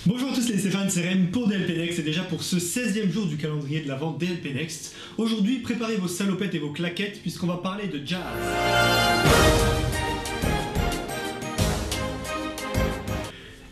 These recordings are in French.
Bonjour à tous les Stéphane, c'est Rem pour DLP Next et déjà pour ce 16e jour du calendrier de l'Avent DLP Next. Aujourd'hui, préparez vos salopettes et vos claquettes puisqu'on va parler de jazz.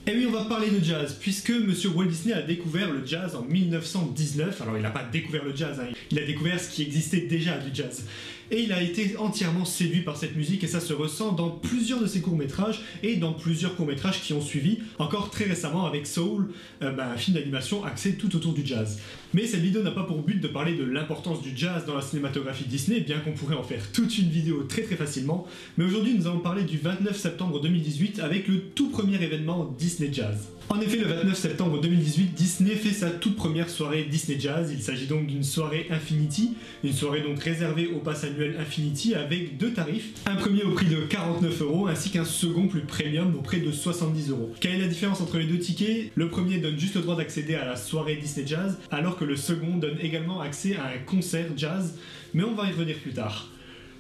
Et oui, on va parler de jazz, puisque Monsieur Walt Disney a découvert le jazz en 1919. Alors il n'a pas découvert le jazz, il a découvert ce qui existait déjà du jazz. Et il a été entièrement séduit par cette musique et ça se ressent dans plusieurs de ses courts-métrages et dans plusieurs courts-métrages qui ont suivi, encore très récemment avec Soul, un film d'animation axé tout autour du jazz. Mais cette vidéo n'a pas pour but de parler de l'importance du jazz dans la cinématographie Disney, bien qu'on pourrait en faire toute une vidéo très facilement. Mais aujourd'hui nous allons parler du 29 septembre 2018 avec le tout premier événement Disney Jazz. En effet, le 29 septembre 2018, Disney fait sa toute première soirée Disney Jazz. Il s'agit donc d'une soirée Infinity, une soirée donc réservée au pass annuel Infinity avec deux tarifs. Un premier au prix de 49 € ainsi qu'un second plus premium au prix de 70 €. Quelle est la différence entre les deux tickets? Le premier donne juste le droit d'accéder à la soirée Disney Jazz, alors que le second donne également accès à un concert jazz, mais on va y revenir plus tard.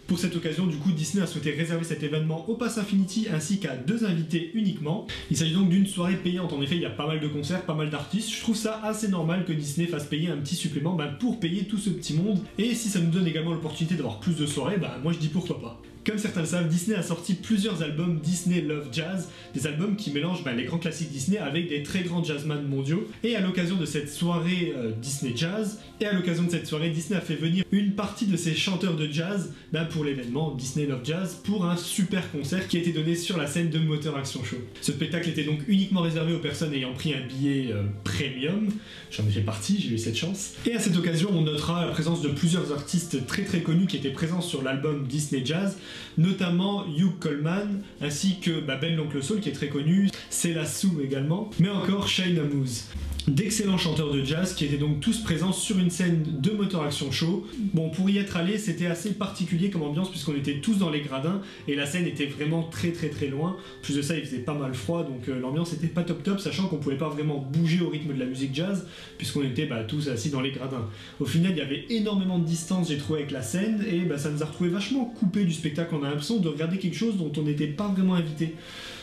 Pour cette occasion, du coup, Disney a souhaité réserver cet événement au Pass Infinity ainsi qu'à deux invités uniquement. Il s'agit donc d'une soirée payante. En effet, il y a pas mal de concerts, pas mal d'artistes. Je trouve ça assez normal que Disney fasse payer un petit supplément pour payer tout ce petit monde. Et si ça nous donne également l'opportunité d'avoir plus de soirées, moi je dis pourquoi pas. Comme certains le savent, Disney a sorti plusieurs albums Disney Love Jazz, des albums qui mélangent les grands classiques Disney avec des très grands jazzman mondiaux. Et à l'occasion de cette soirée Disney Jazz, Disney a fait venir une partie de ses chanteurs de jazz pour l'événement Disney Love Jazz pour un super concert qui a été donné sur la scène de Motor Action Show. Ce spectacle était donc uniquement réservé aux personnes ayant pris un billet premium. J'en ai fait partie, j'ai eu cette chance. Et à cette occasion, on notera la présence de plusieurs artistes très connus qui étaient présents sur l'album Disney Jazz, notamment Hugh Coleman, ainsi que Ben l'Oncle Soul qui est très connu, Céla Sue également, mais encore Shayna Moose. D'excellents chanteurs de jazz qui étaient donc tous présents sur une scène de Motor Action Show. Bon, pour y être allé, c'était assez particulier comme ambiance puisqu'on était tous dans les gradins et la scène était vraiment très loin. En plus de ça, il faisait pas mal froid, donc l'ambiance était pas top, sachant qu'on pouvait pas vraiment bouger au rythme de la musique jazz puisqu'on était tous assis dans les gradins. Au final, il y avait énormément de distance, j'ai trouvé, avec la scène et ça nous a retrouvé vachement coupé du spectacle. On a l'impression de regarder quelque chose dont on n'était pas vraiment invité.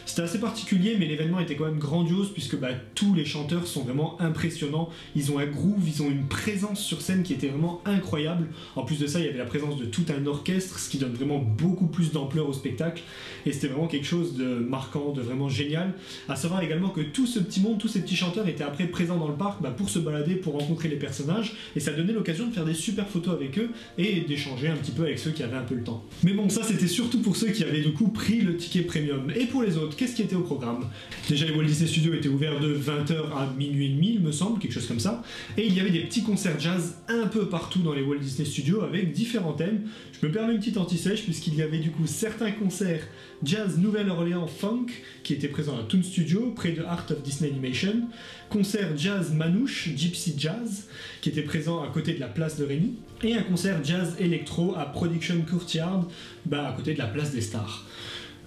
C'était assez particulier, mais l'événement était quand même grandiose puisque tous les chanteurs sont vraiment impressionnants. Ils ont un groove, ils ont une présence sur scène qui était vraiment incroyable. En plus de ça, il y avait la présence de tout un orchestre, ce qui donne vraiment beaucoup plus d'ampleur au spectacle. Et c'était vraiment quelque chose de marquant, de vraiment génial. À savoir également que tout ce petit monde, tous ces petits chanteurs étaient après présents dans le parc pour se balader, pour rencontrer les personnages. Et ça donnait l'occasion de faire des super photos avec eux et d'échanger un petit peu avec ceux qui avaient un peu le temps. Mais bon, ça c'était surtout pour ceux qui avaient du coup pris le ticket premium. Et pour les autres, qu'est-ce qui était au programme? Déjà, les Walt Disney Studios étaient ouverts de 20 h à minuit et demi, il me semble, quelque chose comme ça. Et il y avait des petits concerts jazz un peu partout dans les Walt Disney Studios avec différents thèmes. Je me permets une petite anti-sèche puisqu'il y avait du coup certains concerts jazz Nouvelle-Orléans Funk qui étaient présents à Toon Studio près de Art of Disney Animation. Concert jazz Manouche, Gypsy Jazz, qui était présent à côté de la place de Rémy. Et un concert jazz électro à Production Courtyard, à côté de la place des Stars.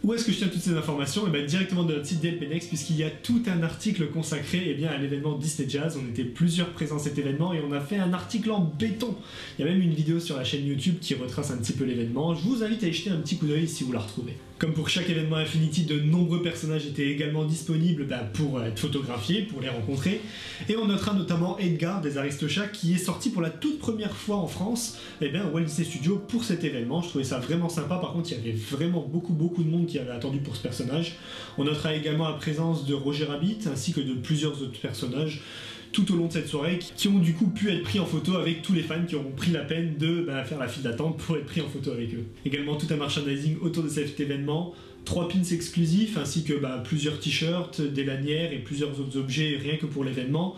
Où est-ce que je tiens toutes ces informations? Directement de notre site DLP Next, puisqu'il y a tout un article consacré à l'événement Disney Jazz. On était plusieurs présents à cet événement et on a fait un article en béton. Il y a même une vidéo sur la chaîne YouTube qui retrace un petit peu l'événement. Je vous invite à y jeter un petit coup d'œil si vous la retrouvez. Comme pour chaque événement Infinity, de nombreux personnages étaient également disponibles pour être photographiés, pour les rencontrer. Et on notera notamment Edgar des Aristochats qui est sorti pour la toute première fois en France au Walt Disney Studios pour cet événement. Je trouvais ça vraiment sympa. Par contre, il y avait vraiment beaucoup de monde qui avait attendu pour ce personnage. On notera également la présence de Roger Rabbit ainsi que de plusieurs autres personnages tout au long de cette soirée qui ont du coup pu être pris en photo avec tous les fans qui auront pris la peine de faire la file d'attente pour être pris en photo avec eux. Également tout un merchandising autour de cet événement, 3 pins exclusifs ainsi que plusieurs t-shirts, des lanières et plusieurs autres objets rien que pour l'événement.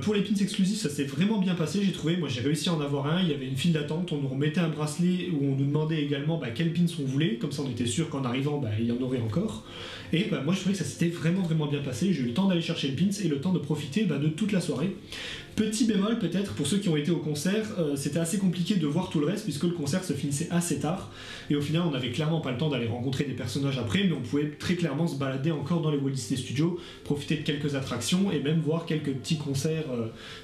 Pour les pins exclusifs, ça s'est vraiment bien passé, j'ai trouvé. Moi, j'ai réussi à en avoir un. Il y avait une file d'attente. On nous remettait un bracelet où on nous demandait également quels pins on voulait. Comme ça, on était sûr qu'en arrivant, il y en aurait encore. Et moi, je trouvais que ça s'était vraiment bien passé. J'ai eu le temps d'aller chercher le pins et le temps de profiter de toute la soirée. Petit bémol peut-être pour ceux qui ont été au concert, c'était assez compliqué de voir tout le reste puisque le concert se finissait assez tard et au final on n'avait clairement pas le temps d'aller rencontrer des personnages après, mais on pouvait très clairement se balader encore dans les Walt Disney Studios, profiter de quelques attractions et même voir quelques petits concerts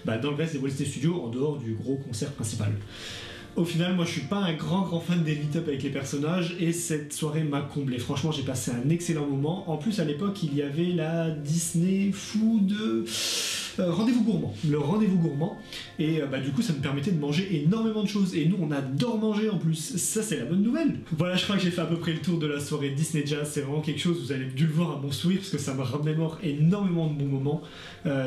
dans le reste des Walt Disney Studios en dehors du gros concert principal. Au final, moi je suis pas un grand fan des meet-up avec les personnages et cette soirée m'a comblé. Franchement, j'ai passé un excellent moment. En plus, à l'époque, il y avait la Disney Food Rendez-vous Gourmand. Le Rendez-vous Gourmand. Et du coup, ça me permettait de manger énormément de choses. Et nous, on adore manger en plus. Ça, c'est la bonne nouvelle. Voilà, je crois que j'ai fait à peu près le tour de la soirée Disney Jazz. C'est vraiment quelque chose, vous avez dû le voir à mon sourire parce que ça me remémore énormément de bons moments.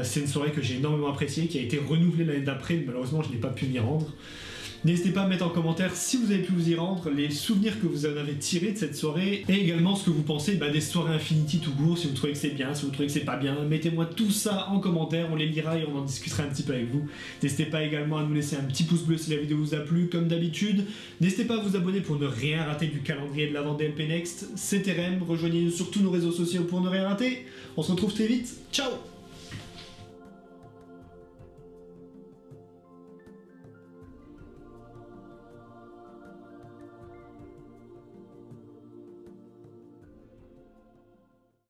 C'est une soirée que j'ai énormément appréciée, qui a été renouvelée l'année d'après. Malheureusement, je n'ai pas pu m'y rendre. N'hésitez pas à mettre en commentaire si vous avez pu vous y rendre, les souvenirs que vous en avez tirés de cette soirée, et également ce que vous pensez des soirées Infinity tout court, si vous trouvez que c'est bien, si vous trouvez que c'est pas bien. Mettez-moi tout ça en commentaire, on les lira et on en discutera un petit peu avec vous. N'hésitez pas également à nous laisser un petit pouce bleu si la vidéo vous a plu, comme d'habitude. N'hésitez pas à vous abonner pour ne rien rater du calendrier de l'avant DLP Next. C'était Rem, rejoignez-nous sur tous nos réseaux sociaux pour ne rien rater. On se retrouve très vite, ciao!